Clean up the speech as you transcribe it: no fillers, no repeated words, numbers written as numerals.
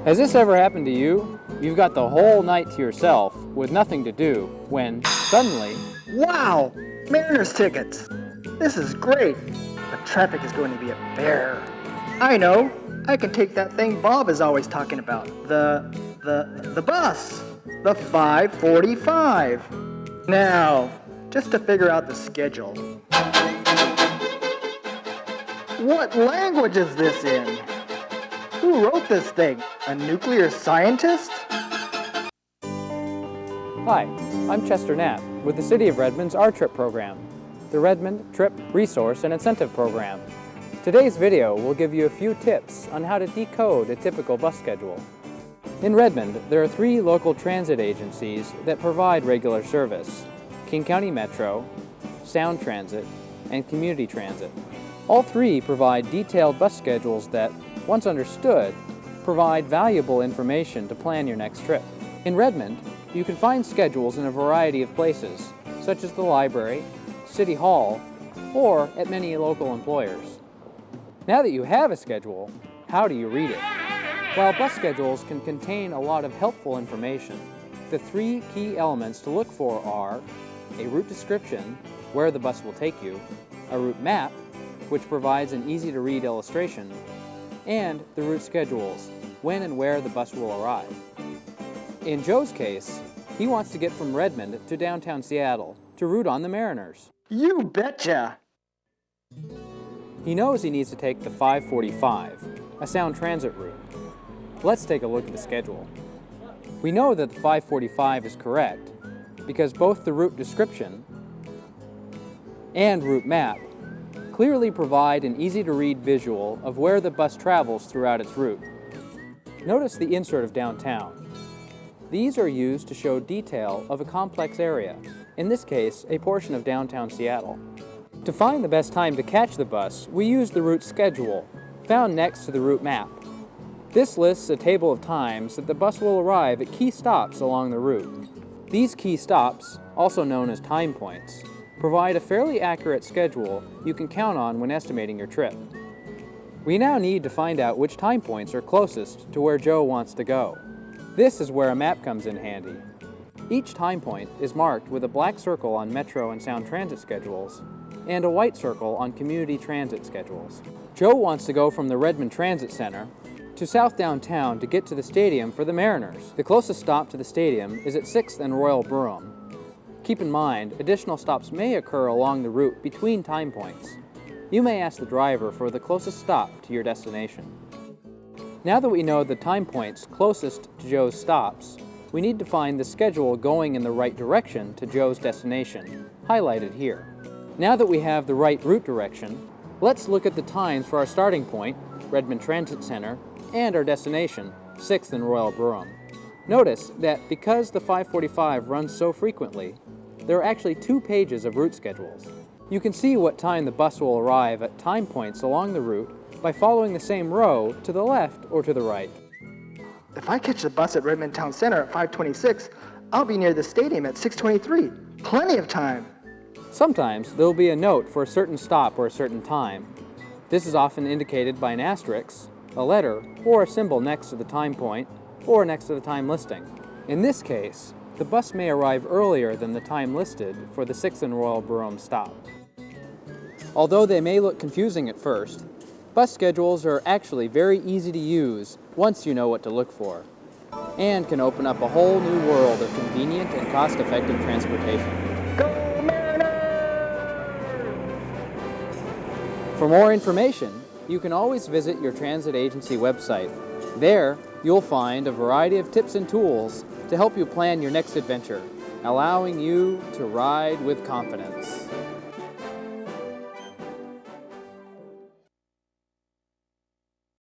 Has this ever happened to you? You've got the whole night to yourself with nothing to do when, suddenly, Wow! Mariners tickets! This is great, but traffic is going to be a bear. I know! I can take that thing Bob is always talking about. The bus! The 5:45! Now, just to figure out the schedule. What language is this in? Who wrote this thing? A nuclear scientist? Hi, I'm Chester Knapp with the City of Redmond's Our Trip program, the Redmond Trip Resource and Incentive Program. Today's video will give you a few tips on how to decode a typical bus schedule. In Redmond, there are 3 local transit agencies that provide regular service: King County Metro, Sound Transit, and Community Transit. All 3 provide detailed bus schedules that, once understood, provide valuable information to plan your next trip. In Redmond, you can find schedules in a variety of places, such as the library, City Hall, or at many local employers. Now that you have a schedule, how do you read it? While bus schedules can contain a lot of helpful information, the 3 key elements to look for are a route description, where the bus will take you, a route map, which provides an easy-to-read illustration, and the route schedules, when and where the bus will arrive. In Joe's case, he wants to get from Redmond to downtown Seattle to route on the Mariners. You betcha! He knows he needs to take the 5:45, a Sound Transit route. Let's take a look at the schedule. We know that the 5:45 is correct because both the route description and route map clearly provide an easy-to-read visual of where the bus travels throughout its route. Notice the insert of downtown. These are used to show detail of a complex area, in this case, a portion of downtown Seattle. To find the best time to catch the bus, we use the route schedule, found next to the route map. This lists a table of times that the bus will arrive at key stops along the route. These key stops, also known as time points, provide a fairly accurate schedule you can count on when estimating your trip. We now need to find out which time points are closest to where Joe wants to go. This is where a map comes in handy. Each time point is marked with a black circle on Metro and Sound Transit schedules and a white circle on Community Transit schedules. Joe wants to go from the Redmond Transit Center to South Downtown to get to the stadium for the Mariners. The closest stop to the stadium is at 6th and Royal Broom. Keep in mind, additional stops may occur along the route between time points. You may ask the driver for the closest stop to your destination. Now that we know the time points closest to Joe's stops, we need to find the schedule going in the right direction to Joe's destination, highlighted here. Now that we have the right route direction, let's look at the times for our starting point, Redmond Transit Center, and our destination, 6th and Royal Broom. Notice that because the 5:45 runs so frequently, there are actually 2 pages of route schedules. You can see what time the bus will arrive at time points along the route by following the same row to the left or to the right. If I catch the bus at Redmond Town Center at 5:26, I'll be near the stadium at 6:23. Plenty of time. Sometimes there will be a note for a certain stop or a certain time. This is often indicated by an asterisk, a letter, or a symbol next to the time point or next to the time listing. In this case, the bus may arrive earlier than the time listed for the 6th and Royal Broom stop. Although they may look confusing at first, bus schedules are actually very easy to use once you know what to look for, and can open up a whole new world of convenient and cost-effective transportation. Go Mariners! For more information, you can always visit your transit agency website. There, you'll find a variety of tips and tools to help you plan your next adventure, allowing you to ride with confidence.